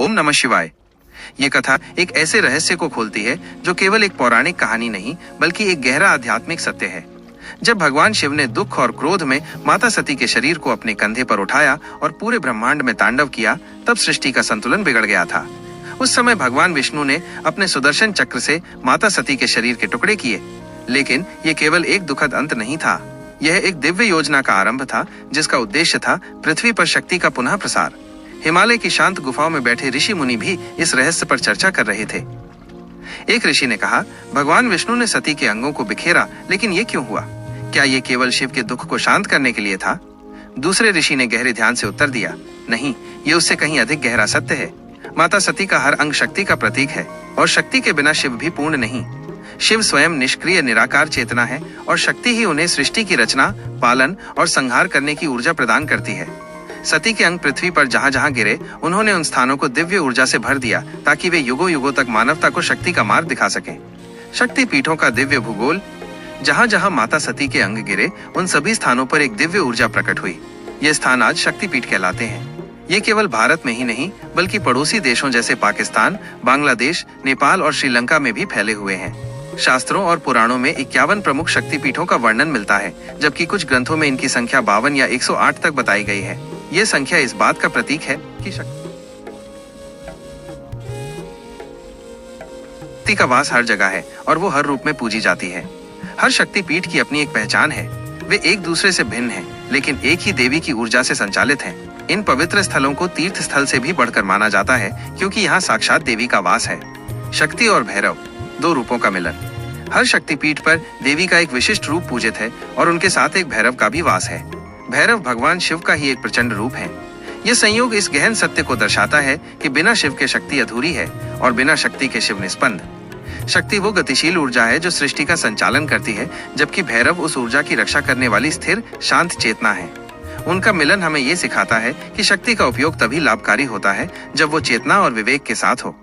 ओम नमः शिवाय। ये कथा एक ऐसे रहस्य को खोलती है जो केवल एक पौराणिक कहानी नहीं बल्कि एक गहरा आध्यात्मिक सत्य है। जब भगवान शिव ने दुख और क्रोध में माता सती के शरीर को अपने कंधे पर उठाया और पूरे ब्रह्मांड में तांडव किया, तब सृष्टि का संतुलन बिगड़ गया था। उस समय भगवान विष्णु ने अपने सुदर्शन चक्र से माता सती के शरीर के टुकड़े किए, लेकिन ये केवल एक दुखद अंत नहीं था। यह एक दिव्य योजना का आरंभ था जिसका उद्देश्य था पृथ्वी पर शक्ति का पुनः प्रसार। हिमालय की शांत गुफाओं में बैठे ऋषि मुनि भी इस रहस्य पर चर्चा कर रहे थे। एक ऋषि ने कहा, भगवान विष्णु ने सती के अंगों को बिखेरा, लेकिन ये क्यों हुआ? क्या ये केवल शिव के दुख को शांत करने के लिए था? दूसरे ऋषि ने गहरे ध्यान से उत्तर दिया, नहीं, ये उससे कहीं अधिक गहरा सत्य है। माता सती का हर अंग शक्ति का प्रतीक है और शक्ति के बिना शिव भी पूर्ण नहीं। शिव स्वयं निष्क्रिय निराकार चेतना है और शक्ति ही उन्हें सृष्टि की रचना, पालन और संहार करने की ऊर्जा प्रदान करती है। सती के अंग पृथ्वी पर जहां जहां गिरे, उन्होंने उन स्थानों को दिव्य ऊर्जा से भर दिया ताकि वे युगों युगों तक मानवता को शक्ति का मार्ग दिखा सकें। शक्ति पीठों का दिव्य भूगोल। जहां जहां माता सती के अंग गिरे, उन सभी स्थानों पर एक दिव्य ऊर्जा प्रकट हुई। ये स्थान आज शक्तिपीठ कहलाते हैं। ये केवल भारत में ही नहीं बल्कि पड़ोसी देशों जैसे पाकिस्तान, बांग्लादेश, नेपाल और श्रीलंका में भी फैले हुए हैं। शास्त्रों और पुराणों में 51 प्रमुख शक्तिपीठों का वर्णन मिलता है, जबकि कुछ ग्रंथों में इनकी संख्या 52 या 108 तक बताई गई है। ये संख्या इस बात का प्रतीक है कि शक्ति का वास हर जगह है और वो हर रूप में पूजी जाती है। हर शक्तिपीठ की अपनी एक पहचान है। वे एक दूसरे से भिन्न हैं, लेकिन एक ही देवी की ऊर्जा से संचालित हैं। इन पवित्र स्थलों को तीर्थ स्थल से भी बढ़कर माना जाता है, क्योंकि यहाँ साक्षात देवी का वास है। शक्ति और भैरव, दो रूपों का मिलन। हर शक्तिपीठ पर देवी का एक विशिष्ट रूप पूजित है और उनके साथ एक भैरव का भी वास है। भैरव भगवान शिव का ही एक प्रचंड रूप है। यह संयोग इस गहन सत्य को दर्शाता है कि बिना शिव के शक्ति अधूरी है और बिना शक्ति के शिव निष्पन्द। शक्ति वो गतिशील ऊर्जा है जो सृष्टि का संचालन करती है, जबकि भैरव उस ऊर्जा की रक्षा करने वाली स्थिर शांत चेतना है। उनका मिलन हमें ये सिखाता है कि शक्ति का उपयोग तभी लाभकारी होता है जब वो चेतना और विवेक के साथ हो।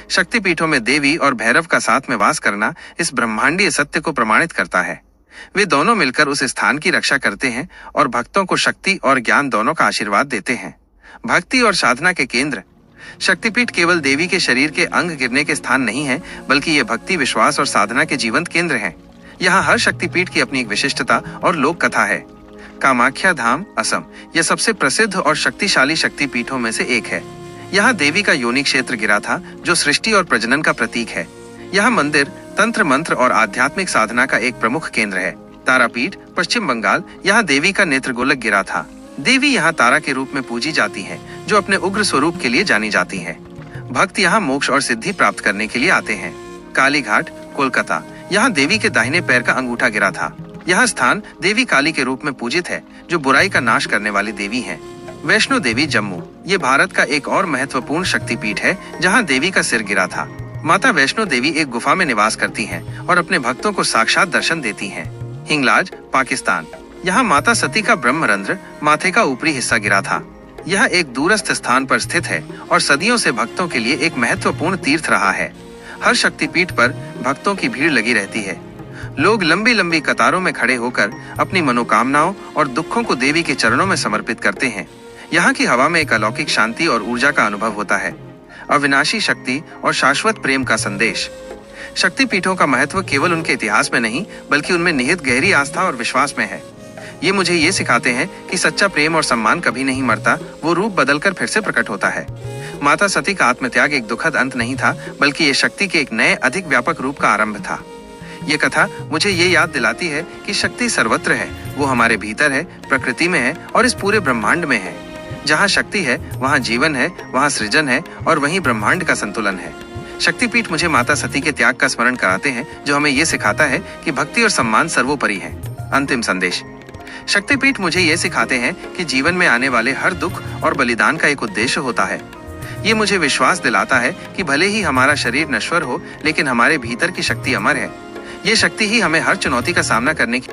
शक्तिपीठों में देवी और भैरव का साथ में वास करना इस ब्रह्मांडीय सत्य को प्रमाणित करता है। वे दोनों मिलकर उस स्थान की रक्षा करते हैं और भक्तों को शक्ति और ज्ञान दोनों का आशीर्वाद देते हैं। भक्ति और साधना के केंद्र। शक्तिपीठ केवल देवी के शरीर के अंग गिरने के स्थान नहीं है, बल्कि ये भक्ति, विश्वास और साधना के जीवंत केंद्र हैं। यहाँ हर शक्तिपीठ की अपनी एक विशिष्टता और लोक कथा है। कामाख्या धाम, असम, यह सबसे प्रसिद्ध और शक्तिशाली शक्तिपीठों में से एक है। यहाँ देवी का योनि क्षेत्र गिरा था, जो सृष्टि और प्रजनन का प्रतीक है। यह मंदिर तंत्र मंत्र और आध्यात्मिक साधना का एक प्रमुख केंद्र है। तारापीठ, पश्चिम बंगाल, यहाँ देवी का नेत्रगोलक गिरा था। देवी यहाँ तारा के रूप में पूजी जाती है, जो अपने उग्र स्वरूप के लिए जानी जाती है। भक्त यहाँ मोक्ष और सिद्धि प्राप्त करने के लिए आते हैं। काली घाट, कोलकाता, यहाँ देवी के दाहिने पैर का अंगूठा गिरा था। यह स्थान देवी काली के रूप में पूजित है, जो बुराई का नाश करने वाली देवी है। वैष्णो देवी, जम्मू, ये भारत का एक और महत्वपूर्ण शक्तिपीठ है जहाँ देवी का सिर गिरा था। माता वैष्णो देवी एक गुफा में निवास करती हैं और अपने भक्तों को साक्षात दर्शन देती हैं। हिंगलाज, पाकिस्तान, यहाँ माता सती का ब्रह्मरंध्र, माथे का ऊपरी हिस्सा गिरा था। यह एक दूरस्थ स्थान पर स्थित है और सदियों से भक्तों के लिए एक महत्वपूर्ण तीर्थ रहा है। हर शक्तिपीठ पर भक्तों की भीड़ लगी रहती है। लोग लंबी लंबी कतारों में खड़े होकर अपनी मनोकामनाओं और दुखों को देवी के चरणों में समर्पित करते हैं। यहाँ की हवा में एक अलौकिक शांति और ऊर्जा का अनुभव होता है। अविनाशी शक्ति और शाश्वत प्रेम का संदेश। शक्तिपीठों का महत्व केवल उनके इतिहास में नहीं बल्कि उनमें निहित गहरी आस्था और विश्वास में है। ये मुझे ये सिखाते हैं कि सच्चा प्रेम और सम्मान कभी नहीं मरता, वो रूप बदलकर फिर से प्रकट होता है। माता सती का आत्मत्याग एक दुखद अंत नहीं था, बल्कि ये शक्ति के एक नए अधिक व्यापक रूप का आरंभ था। ये कथा मुझे ये याद दिलाती है कि शक्ति सर्वत्र है। वो हमारे भीतर है, प्रकृति में है और इस पूरे ब्रह्मांड में है। जहाँ शक्ति है वहाँ जीवन है, वहाँ सृजन है और वहीं ब्रह्मांड का संतुलन है। शक्तिपीठ मुझे माता सती के त्याग का स्मरण कराते हैं, जो हमें ये सिखाता है कि भक्ति और सम्मान सर्वोपरि है। अंतिम संदेश। शक्तिपीठ मुझे ये सिखाते हैं कि जीवन में आने वाले हर दुख और बलिदान का एक उद्देश्य होता है। ये मुझे विश्वास दिलाता है कि भले ही हमारा शरीर नश्वर हो, लेकिन हमारे भीतर की शक्ति अमर है। ये शक्ति ही हमें हर चुनौती का सामना करने की